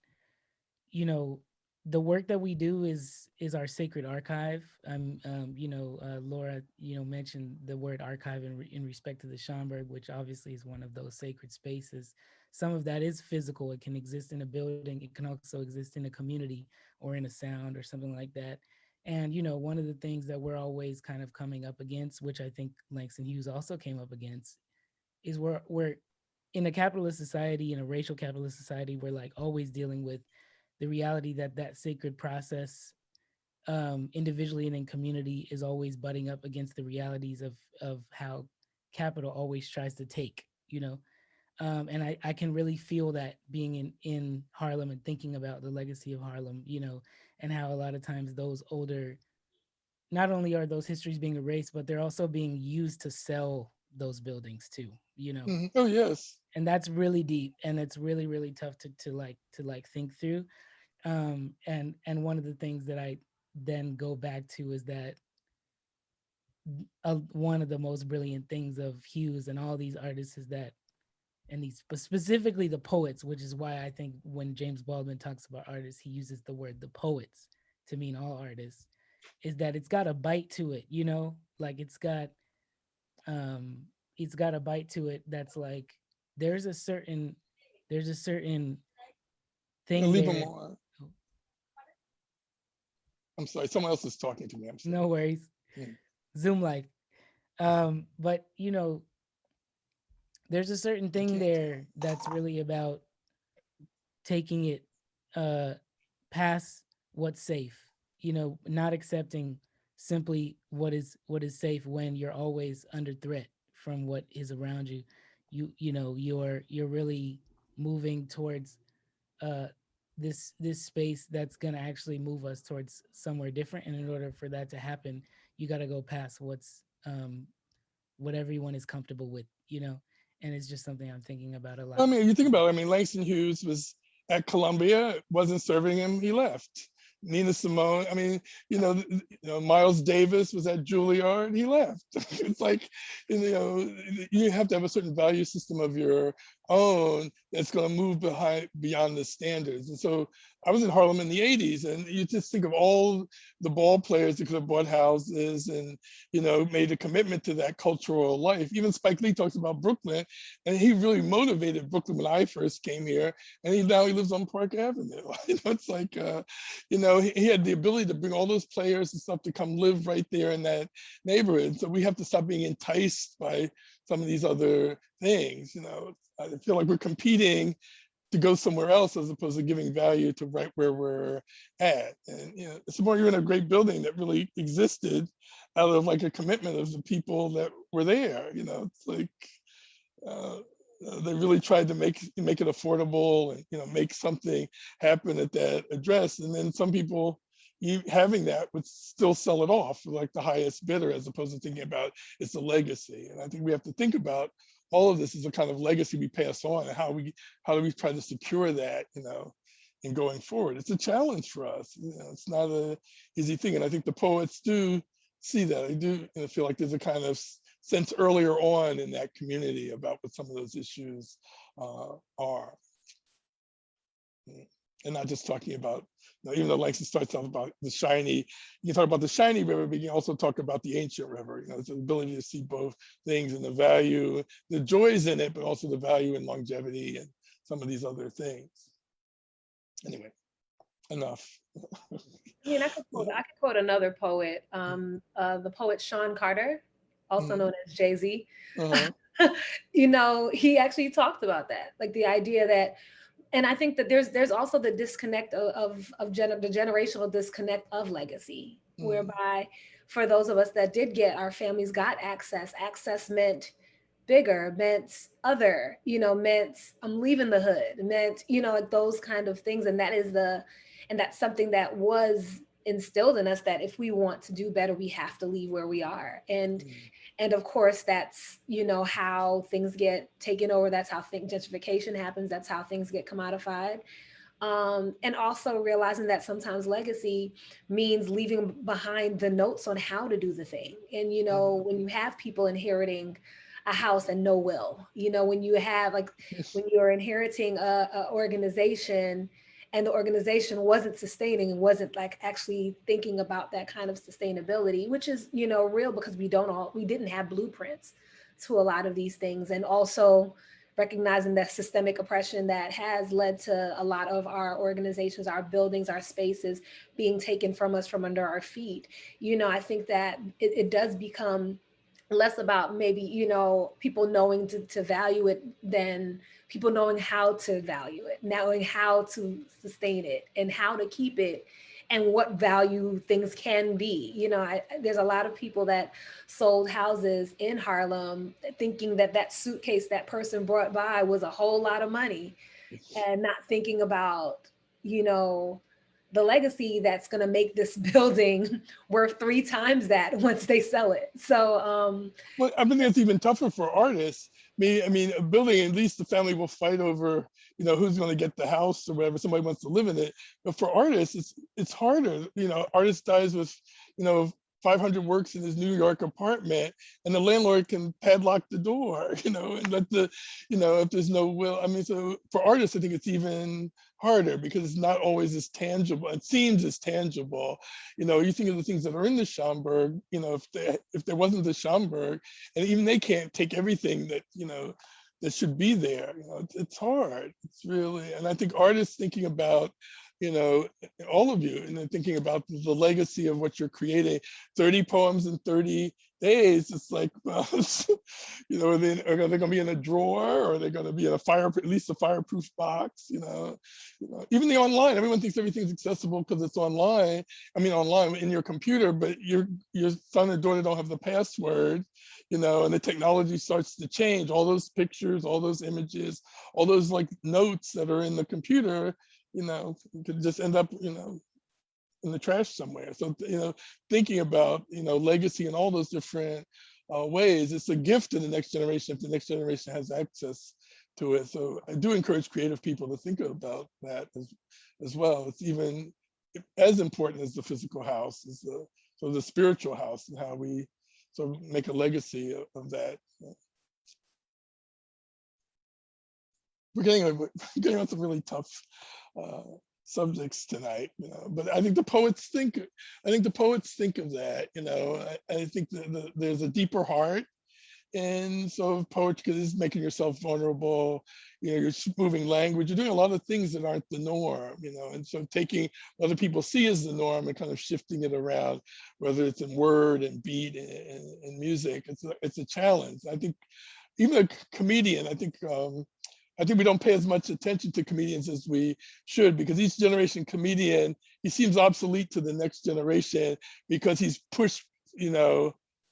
the work that we do is our sacred archive. Laura, mentioned the word archive in respect to the Schomburg, which obviously is one of those sacred spaces. Some of that is physical. It can exist in a building. It can also exist in a community or in a sound or something like that. And, one of the things that we're always kind of coming up against, which I think Langston Hughes also came up against, is we're in a capitalist society, in a racial capitalist society, we're like always dealing with the reality that sacred process, individually and in community, is always butting up against the realities of how capital always tries to take, and I can really feel that being in Harlem and thinking about the legacy of Harlem, and how a lot of times those older, not only are those histories being erased, but they're also being used to sell those buildings too, you know. Oh yes. And that's really deep, and it's really really tough to think through. And one of the things that I then go back to is that one of the most brilliant things of Hughes and all these artists is that, and these, but specifically the poets, which is why I think when James Baldwin talks about artists, he uses the word the poets to mean all artists, is that it's got a bite to it, you know, like um it's got a bite to it that's like there's a certain Yeah, thing leave them there. on. I'm sorry, someone else is talking to me. I'm sorry. No worries. Mm. Zoom life. But you know, there's a certain I thing can't. there that's really about taking it past what's safe, you know, not accepting simply what is safe when you're always under threat from what is around you. You know, you're really moving towards uh this space that's going to actually move us towards somewhere different, and in order for that to happen, you got to go past what everyone is comfortable with, you know. And it's just something I'm thinking about a I lot. mean, you think about it, I mean, Langston Hughes was at Columbia, it wasn't serving him, he left. Nina Simone, I mean, Miles Davis was at Juilliard, he left. It's like, you have to have a certain value system of your own that's going to move beyond the standards. And so I was in Harlem in the 80s, and you just think of all the ball players that could have bought houses and, made a commitment to that cultural life. Even Spike Lee talks about Brooklyn, and he really motivated Brooklyn when I first came here, and now he lives on Park Avenue. It's like, he had the ability to bring all those players and stuff to come live right there in that neighborhood. So we have to stop being enticed by some of these other things. I feel like we're competing to go somewhere else as opposed to giving value to right where we're at. And Samora, you're in a great building that really existed out of like a commitment of the people that were there. It's like they really tried to make it affordable and make something happen at that address. And then some people having that would still sell it off for like the highest bidder, as opposed to thinking about it's a legacy. And I think we have to think about all of this as a kind of legacy we pass on, and how do we try to secure that, in going forward. It's a challenge for us. It's not an easy thing. And I think the poets do see that. I do feel like there's a kind of sense earlier on in that community about what some of those issues are. And not just talking about, even though Langston starts off about the shiny, you can talk about the shiny river, but you can also talk about the ancient river. It's the ability to see both things and the value, the joys in it, but also the value in longevity and some of these other things. Anyway, enough. I could quote another poet, the poet Sean Carter, also known as Jay-Z. He actually talked about that, like the idea that, and I think that there's also the disconnect of the generational disconnect of legacy, whereby for those of us that did get, our families got access meant bigger, meant other, meant I'm leaving the hood, meant, like those kind of things. And that's something that was instilled in us, that if we want to do better, we have to leave where we are. And of course, that's, how things get taken over. That's how gentrification happens. That's how things get commodified. And also realizing that sometimes legacy means leaving behind the notes on how to do the thing. And, when you have people inheriting a house and no will, when you have when you're inheriting a organization, and the organization wasn't sustaining and wasn't like actually thinking about that kind of sustainability, which is, real, because we didn't have blueprints to a lot of these things. And also recognizing that systemic oppression that has led to a lot of our organizations, our buildings, our spaces being taken from us from under our feet. I think that it does become less about maybe, people knowing to value it than people knowing how to value it, knowing how to sustain it and how to keep it, and what value things can be. There's a lot of people that sold houses in Harlem thinking that suitcase that person brought by was a whole lot of money, and not thinking about, the legacy that's going to make this building worth 3 times that once they sell it. So Well, I think it's even tougher for artists. I mean, a building, at least the family will fight over, who's going to get the house or whatever. Somebody wants to live in it. But for artists, it's harder. Artist dies with, 500 works in his New York apartment, and the landlord can padlock the door, and let if there's no will. I mean, so for artists, I think it's even harder because it's not always as tangible. It seems as tangible. You think of the things that are in the Schomburg, if there wasn't the Schomburg, and even they can't take everything that, that should be there. It's hard. It's really, and I think artists thinking about, all of you, and then thinking about the legacy of what you're creating, 30 poems in 30 days, it's like, well, are they going to be in a drawer, or are they going to be in at least a fireproof box? Even the online, everyone thinks everything's accessible because it's online. I mean, online in your computer, but your son or daughter don't have the password, and the technology starts to change. All those pictures, all those images, all those like notes that are in the computer, could just end up, in the trash somewhere. So, thinking about, legacy in all those different ways, it's a gift to the next generation if the next generation has access to it. So I do encourage creative people to think about that as well. It's even as important as the physical house, is the spiritual house, and how we sort of make a legacy of that. We're getting on some really tough subjects tonight, but I think the poets think of that, I think there's a deeper heart in sort of poetry, because it's making yourself vulnerable, you're moving language, you're doing a lot of things that aren't the norm, and so taking what other people see as the norm and kind of shifting it around, whether it's in word and beat and music, it's a challenge. I think even a comedian, I think we don't pay as much attention to comedians as we should, because each generation comedian, he seems obsolete to the next generation because he's pushed,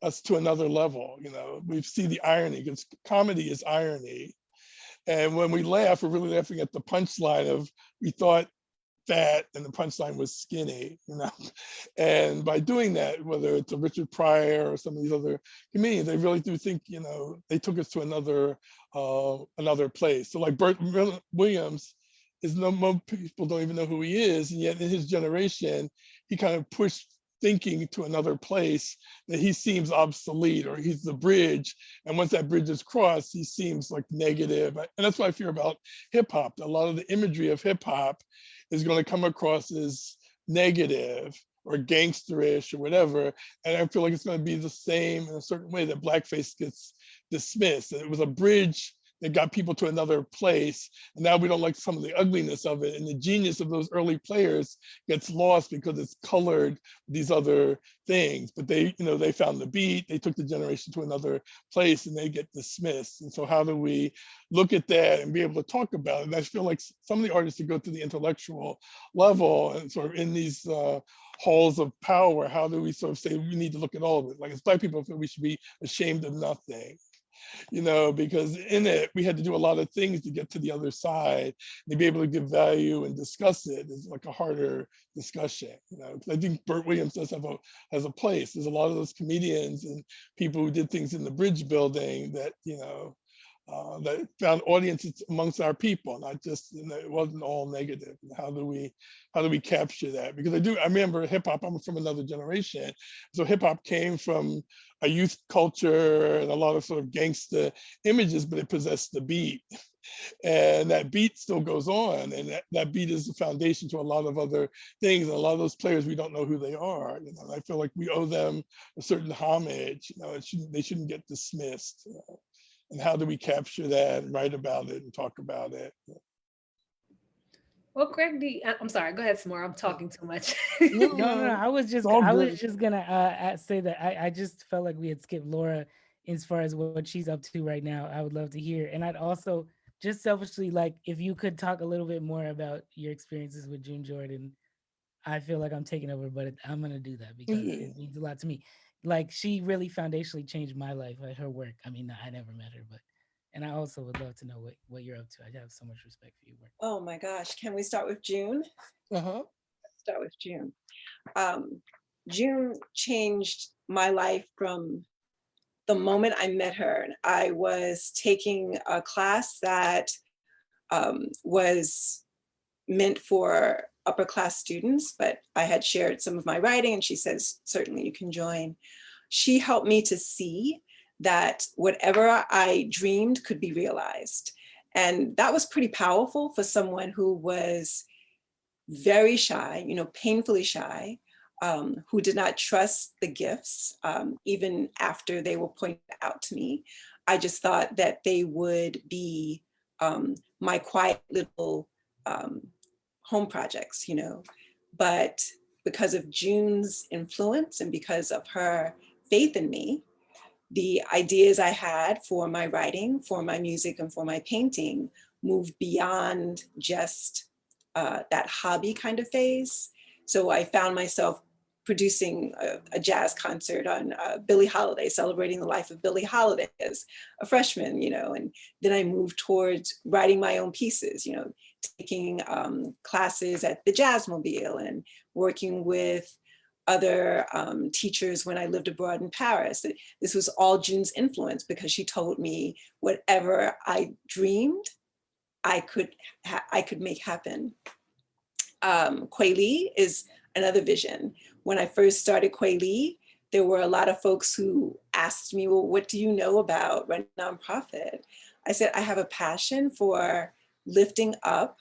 us to another level. We see the irony, because comedy is irony. And when we laugh, we're really laughing at the punchline of, we thought fat and the punchline was skinny, And by doing that, whether it's a Richard Pryor or some of these other comedians, they really do think, they took us to another place. So like Burt Williams most people don't even know who he is, and yet in his generation, he kind of pushed thinking to another place that he seems obsolete, or he's the bridge. And once that bridge is crossed, he seems like negative. And that's what I fear about hip hop. A lot of the imagery of hip hop is going to come across as negative or gangsterish or whatever. And I feel like it's going to be the same in a certain way that blackface gets dismissed. It was a bridge that got people to another place. And now we don't like some of the ugliness of it. And the genius of those early players gets lost because it's colored with these other things. But they, they found the beat, they took the generation to another place, and they get dismissed. And so how do we look at that and be able to talk about it? And I feel like some of the artists that go to the intellectual level and sort of in these halls of power, how do we sort of say we need to look at all of it? Like as Black people, I feel we should be ashamed of nothing. Because in it, we had to do a lot of things to get to the other side, and to be able to give value and discuss it is like a harder discussion, I think Burt Williams does has a place. There's a lot of those comedians and people who did things in the Bridge building that, that found audiences amongst our people, not just, it wasn't all negative. And how do we capture that? Because I remember hip hop, I'm from another generation. So hip hop came from a youth culture and a lot of sort of gangsta images, but it possessed the beat. And that beat still goes on. And that beat is the foundation to a lot of other things. And a lot of those players, we don't know who they are. And I feel like we owe them a certain homage. They shouldn't get dismissed. And how do we capture that and write about it and talk about it? Well, Craig D, I'm sorry. Go ahead, Samora. I'm talking too much. No. I was just gonna say that I just felt like we had skipped Laura as far as what she's up to right now. I would love to hear, and I'd also just selfishly like if you could talk a little bit more about your experiences with June Jordan. I feel like I'm taking over, but I'm gonna do that because it means a lot to me. Like she really foundationally changed my life. Like her work. I mean, I never met her, but and I also would love to know what you're up to. I have so much respect for your work. Oh my gosh, can we start with June? Uh-huh. Start with June. June changed my life from the moment I met her. I was taking a class that was meant for upper class students, but I had shared some of my writing and she says, certainly you can join. She helped me to see that whatever I dreamed could be realized. And that was pretty powerful for someone who was very shy, painfully shy, who did not trust the gifts, even after they were pointed out to me. I just thought that they would be my quiet little home projects, But because of June's influence and because of her faith in me, the ideas I had for my writing, for my music, and for my painting moved beyond just that hobby kind of phase. So I found myself producing a jazz concert on Billie Holiday, celebrating the life of Billie Holiday as a freshman, and then I moved towards writing my own pieces, taking classes at the Jazzmobile and working with other teachers when I lived abroad in Paris. This was all June's influence because she told me whatever I dreamed, I could make happen. Kwei Li is another vision. When I first started Kwei Li, there were a lot of folks who asked me, well, what do you know about running a nonprofit? I said, I have a passion for lifting up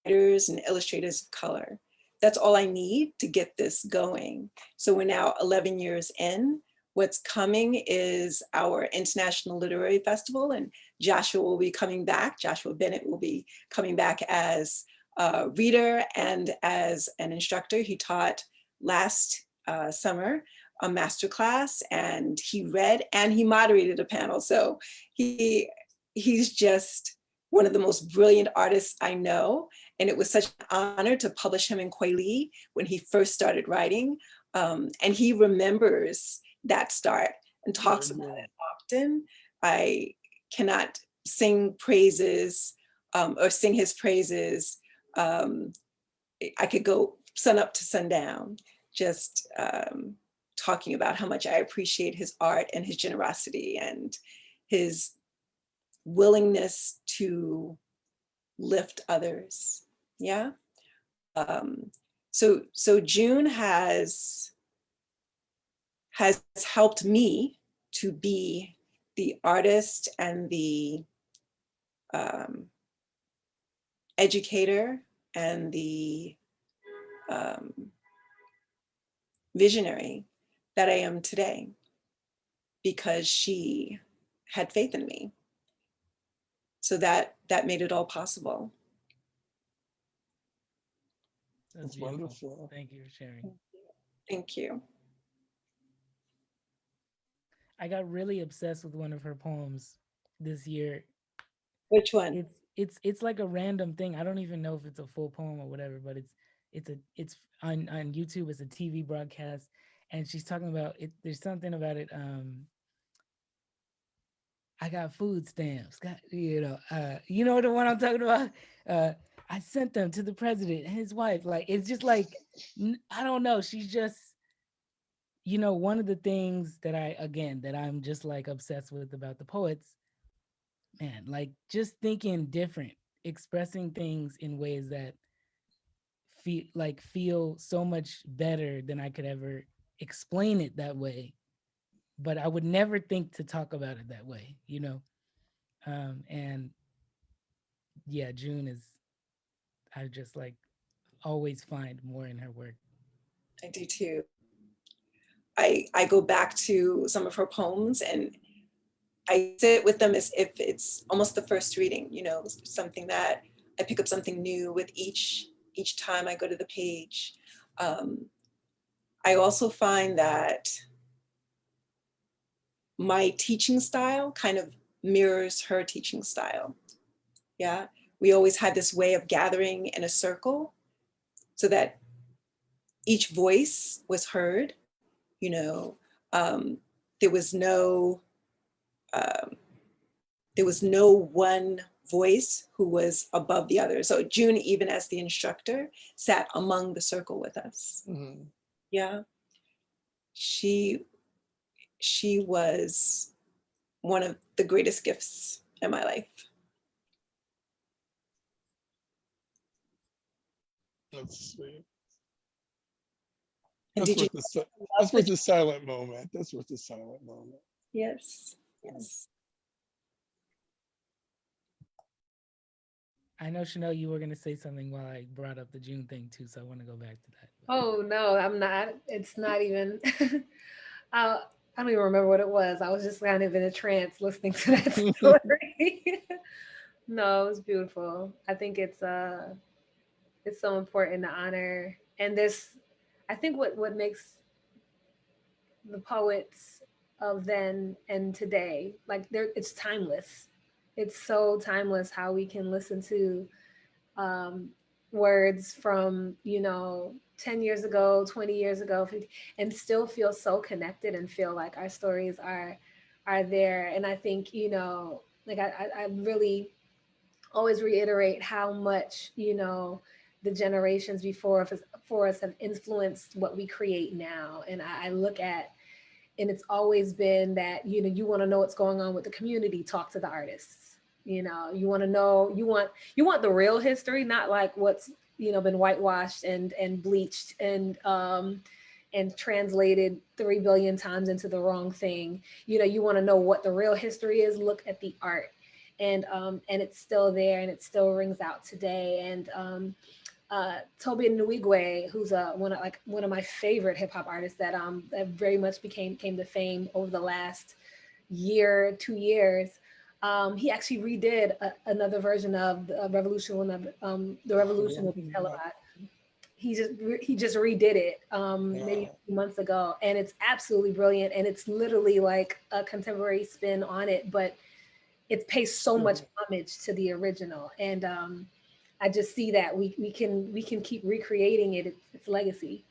writers and illustrators of color. That's all I need to get this going. So we're now 11 years in. What's coming is our International Literary Festival, and Joshua will be coming back. Joshua Bennett will be coming back as a reader and as an instructor. He taught last summer a masterclass, and he read and he moderated a panel. So he's just one of the most brilliant artists I know. And it was such an honor to publish him in Kwei Li when he first started writing. And he remembers that start and talks about it often. I cannot sing praises or sing his praises. I could go sun up to sundown, just talking about how much I appreciate his art and his generosity and his willingness to lift others. Yeah. So June has helped me to be the artist and the educator and the visionary that I am today, because she had faith in me. So that made it all possible. That's wonderful. Thank you for sharing. Thank you. I got really obsessed with one of her poems this year. Which one? It's like a random thing. I don't even know if it's a full poem or whatever, but it's on YouTube. It's a TV broadcast, and she's talking about it. There's something about it. I got food stamps. You know the one I'm talking about. I sent them to the president and his wife. Like, it's just like, I don't know. She's just, one of the things that I'm just like obsessed with about the poets, man, like just thinking different, expressing things in ways that feel so much better than I could ever explain it that way. But I would never think to talk about it that way, and yeah, June is, I just like always find more in her work. I do too. I go back to some of her poems and I sit with them as if it's almost the first reading, something that I pick up something new with each time I go to the page. I also find that my teaching style kind of mirrors her teaching style. Yeah, we always had this way of gathering in a circle so that each voice was heard. There was no one voice who was above the others. So June, even as the instructor, sat among the circle with us. Mhm. Yeah. She was one of the greatest gifts in my life. That's sweet. And That's did you worth the love the silent moment. That's worth the silent moment. Yes, yes. I know, Chanel, you were going to say something while I brought up the June thing too, so I want to go back to that. Oh no, I'm not. It's not even. I don't even remember what it was. I was just kind of in a trance listening to that story. No, it was beautiful. I think it's so important to honor. And this, I think what makes the poets of then and today, like it's timeless. It's so timeless how we can listen to words from 10 years ago, 20 years ago, 50, and still feel so connected and feel like our stories are there. And I think like I really always reiterate how much the generations before us have influenced what we create now. And I look at, and it's always been that you want to know what's going on with the community, talk to the artists. You want to know, you want the real history, not like what's been whitewashed and bleached and translated 3 billion times into the wrong thing. You want to know what the real history is, look at the art. And it's still there, and it still rings out today. And Toby Nwigwe, who's one of my favorite hip hop artists that very much came to fame over the last year, 2 years. He actually redid another version of the Revolution when the Revolution will be televised. He just redid it maybe a few months ago, and it's absolutely brilliant. And it's literally like a contemporary spin on it, but it pays so much homage to the original. And I just see that we can keep recreating its legacy.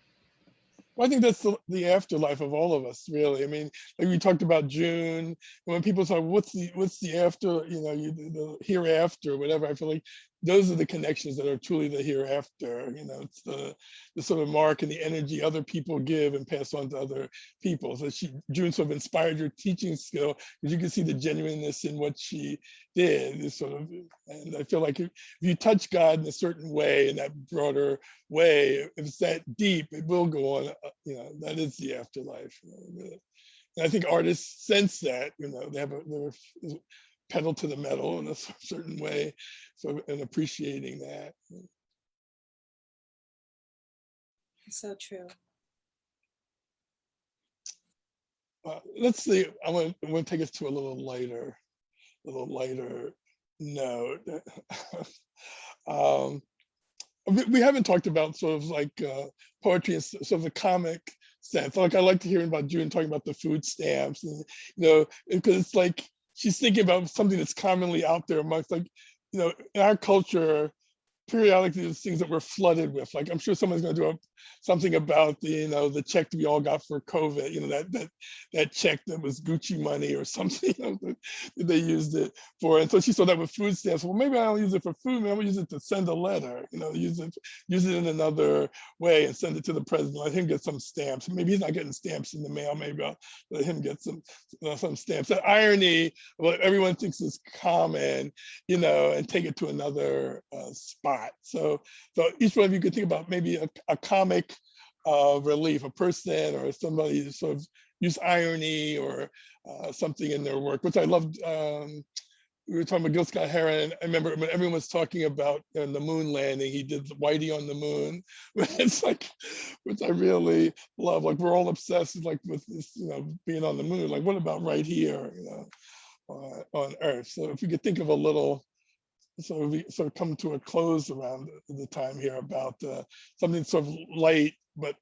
Well, I think that's the afterlife of all of us, really. I mean, like we talked about June, and when people talk, what's the after, the hereafter, whatever, I feel like those are the connections that are truly the hereafter. It's the sort of mark and the energy other people give and pass on to other people. So June sort of inspired your teaching skill, because you can see the genuineness in what she did. And I feel like if you touch God in a certain way, in that broader way, if it's that deep, it will go on. That is the afterlife. And I think artists sense that. They're pedal to the metal in a certain way, and appreciating that. So true. Let's see. I want to take us to a little lighter note. We haven't talked about sort of like poetry in sort of a comic sense. Like I like to hear about June talking about the food stamps, and because it's like she's thinking about something that's commonly out there amongst, like, in our culture, periodically there's things that we're flooded with. Like I'm sure someone's going to do something about the check that we all got for COVID. That check that was Gucci money or something that they used it for. And so she saw that with food stamps. Well, maybe I don't use it for food. Maybe I'll use it to send a letter. Use it in another way and send it to the president. Let him get some stamps. Maybe he's not getting stamps in the mail. Maybe I'll let him get some stamps. That irony of what everyone thinks is common, and take it to another spot. So each one of you could think about maybe a comic relief, a person or somebody to sort of use irony or something in their work, which I loved. We were talking about Gil Scott-Heron. I remember when everyone was talking about the moon landing, he did Whitey on the moon. It's like, which I really love. Like we're all obsessed with this, being on the moon. Like what about right here, on Earth? So if we could think of a little. So we sort of come to a close around the time here about something sort of light but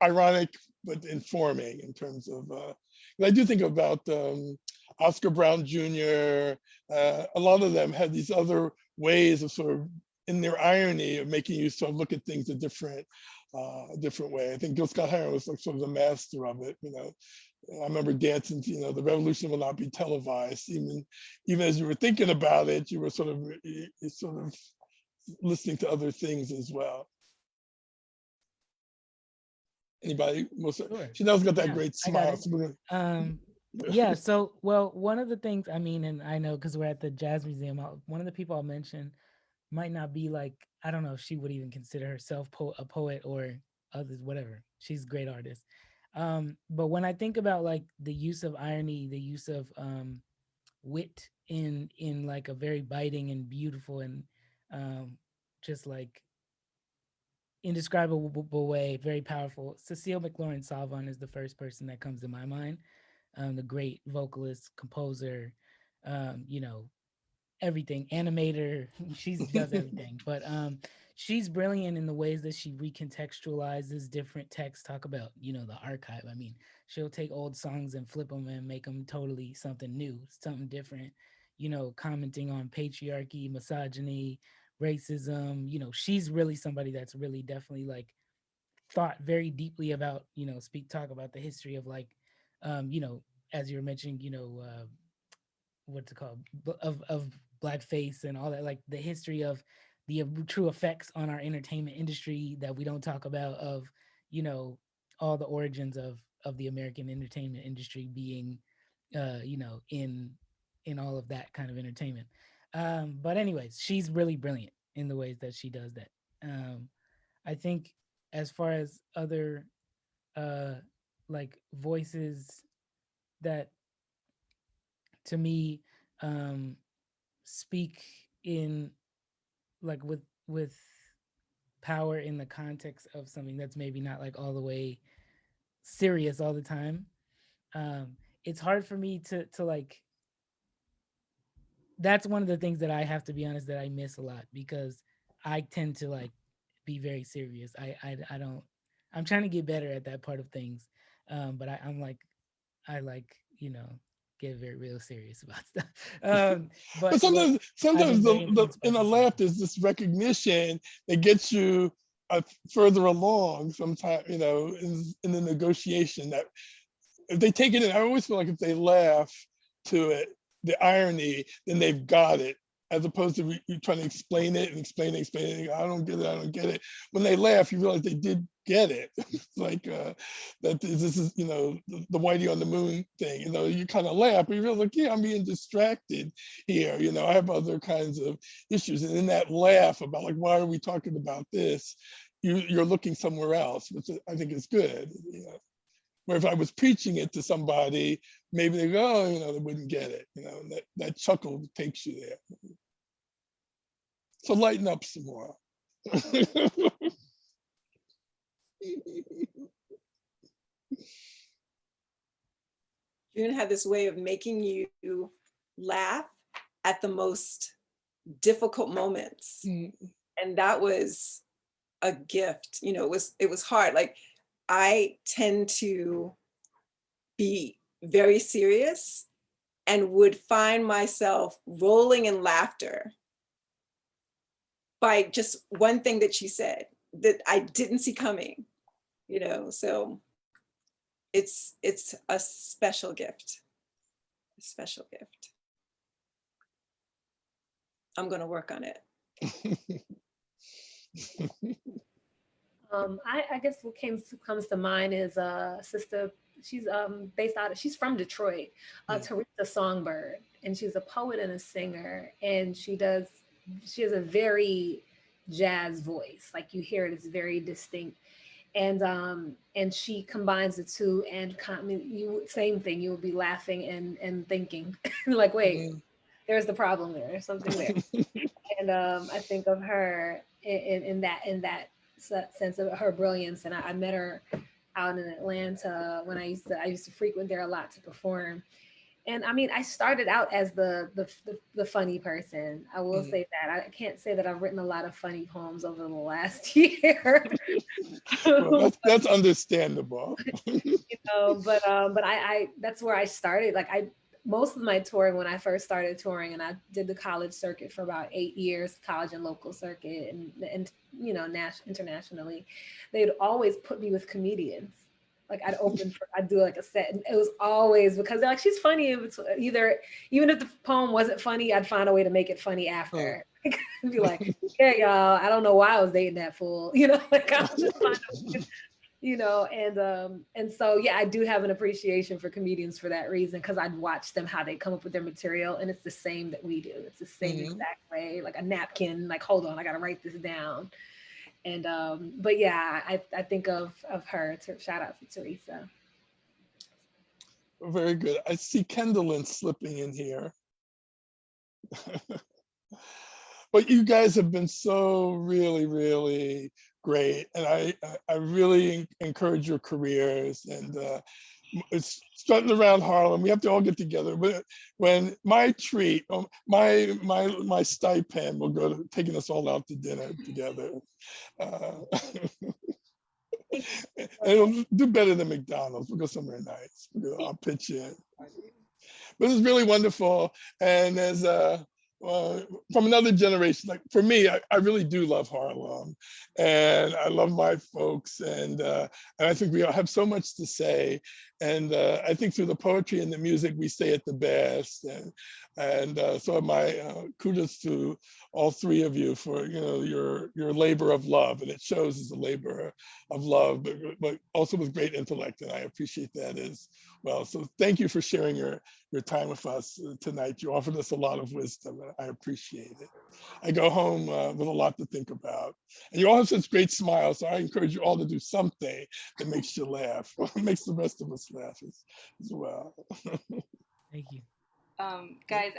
ironic but informing in terms of. And I do think about Oscar Brown Jr. A lot of them had these other ways of sort of, in their irony, of making you sort of look at things a different way. I think Gil Scott-Heron was like sort of the master of it. I remember dancing, the revolution will not be televised. Even as you were thinking about it, you were sort of listening to other things as well. Anybody? Sure. Chanel's got that Yeah, great I got smile. it. Yeah, so, well, one of the things, I mean, and I know because we're at the Jazz Museum, one of the people I'll mention might not be like, I don't know if she would even consider herself a poet or others, whatever. She's a great artist. But when I think about like the use of irony, the use of wit in like a very biting and beautiful and just like indescribable way, very powerful. Cecile Mclaurin Salvon is the first person that comes to my mind. The great vocalist, composer, everything, animator. She does everything, but she's brilliant in the ways that she recontextualizes different texts. Talk about the archive. I mean, she'll take old songs and flip them and make them totally something new, something different. Commenting on patriarchy, misogyny, racism. She's really somebody that's really definitely like thought very deeply about talk about the history of like as you were mentioning what's it called of blackface and all that, like the history of the true effects on our entertainment industry that we don't talk about, of all the origins of the American entertainment industry being in all of that kind of entertainment. But anyways, she's really brilliant in the ways that she does that. I think as far as other like voices that to me speak in like with power in the context of something that's maybe not like all the way serious all the time, it's hard for me to like, that's one of the things that I have to be honest that I miss a lot, because I tend to like be very serious. I don't, I'm trying to get better at that part of things. But I'm like, I like, get very real serious about stuff. But I've sometimes been very influenced by in a Cecile. laugh, there's this recognition that gets you further along sometimes, in the negotiation, that if they take it in, I always feel like if they laugh to it, the irony, then they've got it, as opposed to you trying to explain it and explain it. I don't get it. When they laugh, you realize they did get it. It's like that this is, the Whitey on the Moon thing. You kind of laugh, but you realize like, yeah, I'm being distracted here. I have other kinds of issues. And in that laugh about like, why are we talking about this? You're looking somewhere else, which I think is good. Where if I was preaching it to somebody, maybe they go, oh, they wouldn't get it. That chuckle takes you there. So lighten up some more. June had this way of making you laugh at the most difficult moments. And that was a gift. It was hard. Like, I tend to be very serious and would find myself rolling in laughter by just one thing that she said that I didn't see coming, so it's a special gift, I'm going to work on it. I guess what comes to mind is sister. She's she's from Detroit, Teresa Songbird, and she's a poet and a singer, and she has a very jazz voice. Like, you hear it, it's very distinct. And she combines the two, and same thing, you'll be laughing and thinking like, wait, there's the problem there's something there. And I think of her in that sense of her brilliance. And I met her out in Atlanta when I used to frequent there a lot to perform. And I mean, I started out as the funny person. I will say that. I can't say that I've written a lot of funny poems over the last year. Well, that's understandable. But I that's where I started. Like, most of my touring, when I first started touring, and I did the college circuit for about 8 years, college and local circuit, and internationally, they'd always put me with comedians. Like I'd do like a set, and it was always because they're like, she's funny. It's either, even if the poem wasn't funny, I'd find a way to make it funny after. I'd be like, yeah, y'all, I don't know why I was dating that fool, like I'll just find a way, and so yeah, I do have an appreciation for comedians for that reason, because I'd watch them, how they come up with their material, and it's the same that we do. It's the same exact way, like a napkin, like, hold on, I gotta write this down. And but yeah, I think of her. Shout out to Teresa. Very good. I see Kendallin slipping in here. But you guys have been so really, really great. And I really encourage your careers. And it's strutting around Harlem. We have to all get together. But when my treat, my stipend will go to taking us all out to dinner together. And it'll do better than McDonald's. We'll go somewhere nice. I'll pitch in. But it's really wonderful. And as from another generation, like for me, I really do love Harlem, and I love my folks, and I think we all have so much to say. And I think through the poetry and the music, we say it the best. And so my kudos to all three of you for your labor of love, and it shows as a labor of love, but also with great intellect, and I appreciate that as well. So thank you for sharing your time with us tonight. You offered us a lot of wisdom, and I appreciate it. I go home with a lot to think about. And you all have such great smiles, so I encourage you all to do something that makes you laugh, makes the rest of us laugh as well. Thank you. Guys,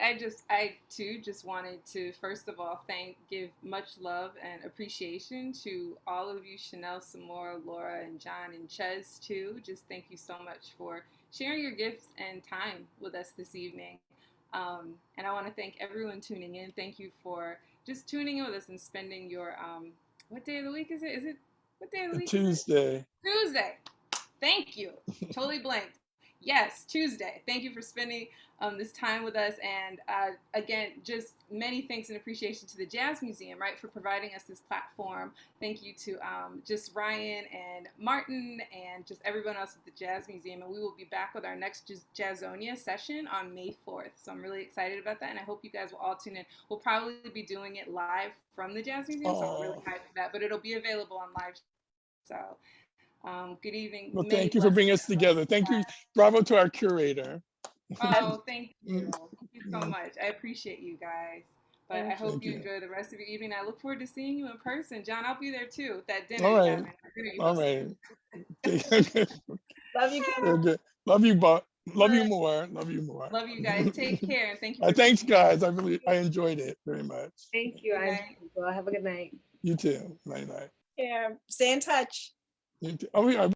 I too just wanted to first of all give much love and appreciation to all of you, Shanelle, Samora, Laura, and John, and Chez too. Just thank you so much for sharing your gifts and time with us this evening. And I want to thank everyone tuning in. Thank you for just tuning in with us and spending your what day of the week is it? What day of the week? Tuesday. Tuesday. Thank you. Totally blanked. Yes, Tuesday. Thank you for spending this time with us. And again, just many thanks and appreciation to the Jazz Museum, right, for providing us this platform. Thank you to just Ryan and Martin and just everyone else at the Jazz Museum. And we will be back with our next Jazzonia session on May 4th. So I'm really excited about that. And I hope you guys will all tune in. We'll probably be doing it live from the Jazz Museum. So I'm really hyped for that. But it'll be available on live. So good evening. Well, thank you for bringing us together. Thank you. Bravo to our curator. Oh, thank you. Thank you so much. I appreciate you guys. But I hope you enjoy the rest of your evening. I look forward to seeing you in person. John, I'll be there too. That dinner. All right. All right. Love you. Good. Love you, but love you more. Love you more. Love you guys. Take care and thank you. Thanks, guys. I enjoyed it very much. Thank you. Have a good night. You too. Night night. Yeah. Stay in touch. You too. Oh, yeah.